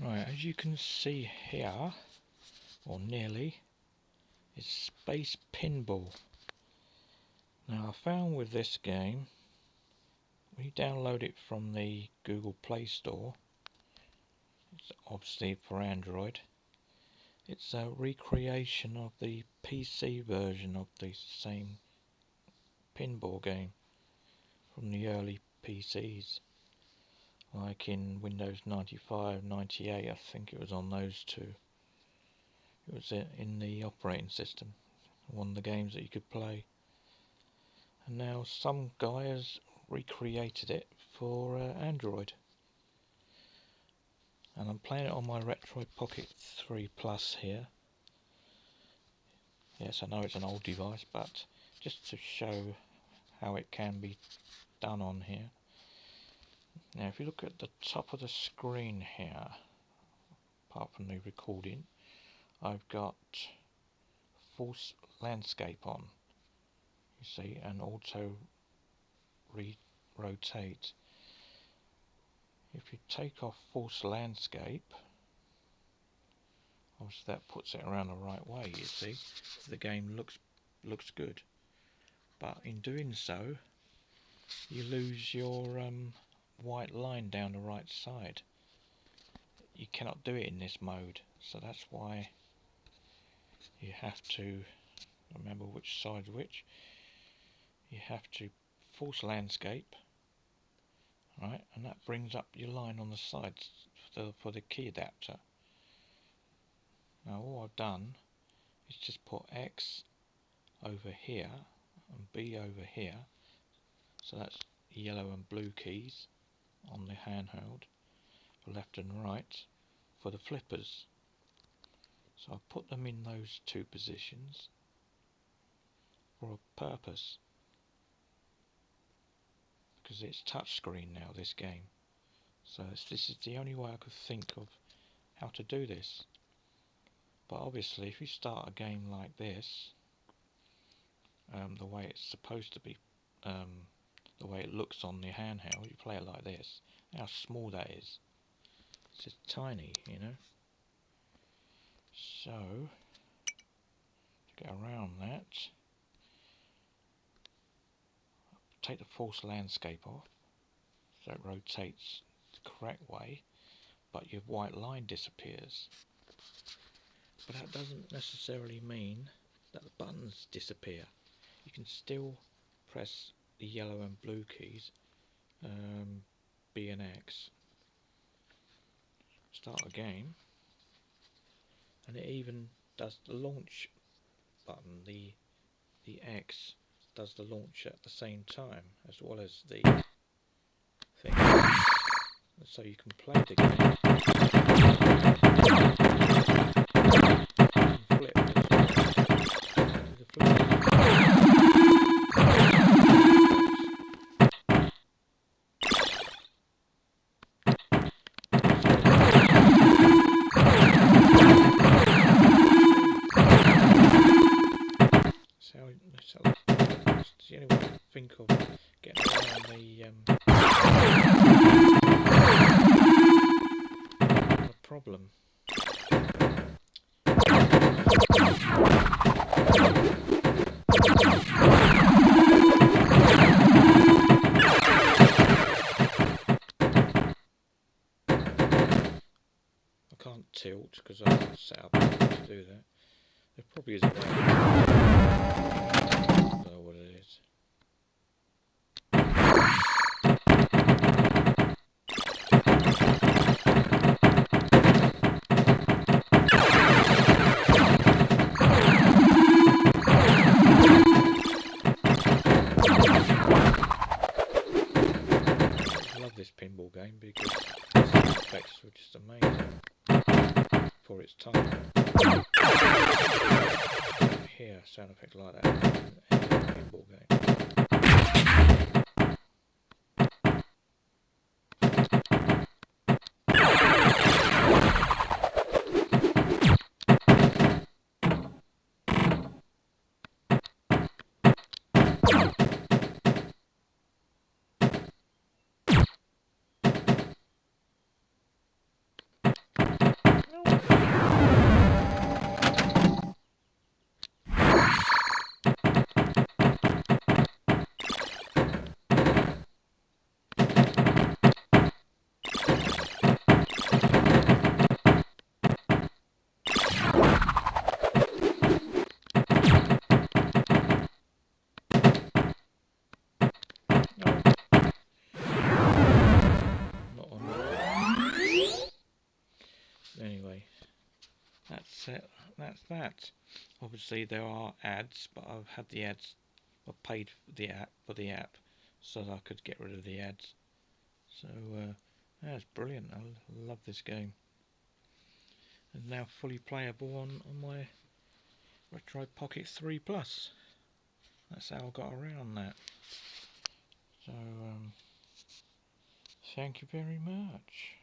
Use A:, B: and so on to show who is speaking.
A: Right, as you can see here, or nearly, is Space Pinball. Now I found with this game, when you download it from the Google Play Store, it's obviously for Android, it's a recreation of the PC version of the same pinball game from the early PCs, like in Windows 95, 98, I think it was on those two. It was in the operating system, one of the games that you could play. And now some guy has recreated it for Android. And I'm playing it on my Retroid Pocket 3 Plus here. Yes, I know it's an old device, but just to show how it can be done on here. Now if you look at the top of the screen here, apart from the recording, I've got force landscape on, you see, and auto rotate. If you take off force landscape, obviously that puts it around the right way, you see. The game looks good. But in doing so, you lose your white line down the right side. You cannot do it in this mode, so that's why you have to remember which side's which. You have to force landscape, right, and that brings up your line on the sides for the key adapter. Now all I've done is just put X over here and B over here, so that's yellow and blue keys on the handheld for left and right for the flippers. So I put them in those two positions for a purpose, because it's touchscreen now, this game. So this is the only way I could think of how to do this. But obviously if you start a game like this, the way it's supposed to be, the way it looks on the handheld, you play it like this, how small that is. It's just tiny, you know. So to get around that, take the force landscape off so it rotates the correct way, but your white line disappears. But that doesn't necessarily mean that the buttons disappear. You can still press the yellow and blue keys, B and X, start a game, and it even does the launch button. The X does the launch at the same time as well as the thing, and so you can play the game and flip the flip. It's the only way I can think of getting around the problem. I can't tilt because I haven't set up to do that. There probably is a way. I don't know what it is. I love this pinball game because the sound effects were just amazing for its time. Hear sound effects like that in a pinball game. that's it. That's that. Obviously there are ads, but I've had the ads. I paid for the app, so that I could get rid of the ads. So that's brilliant. I love this game. And now fully playable on my Retroid Pocket 3 Plus. That's how I got around that. So thank you very much.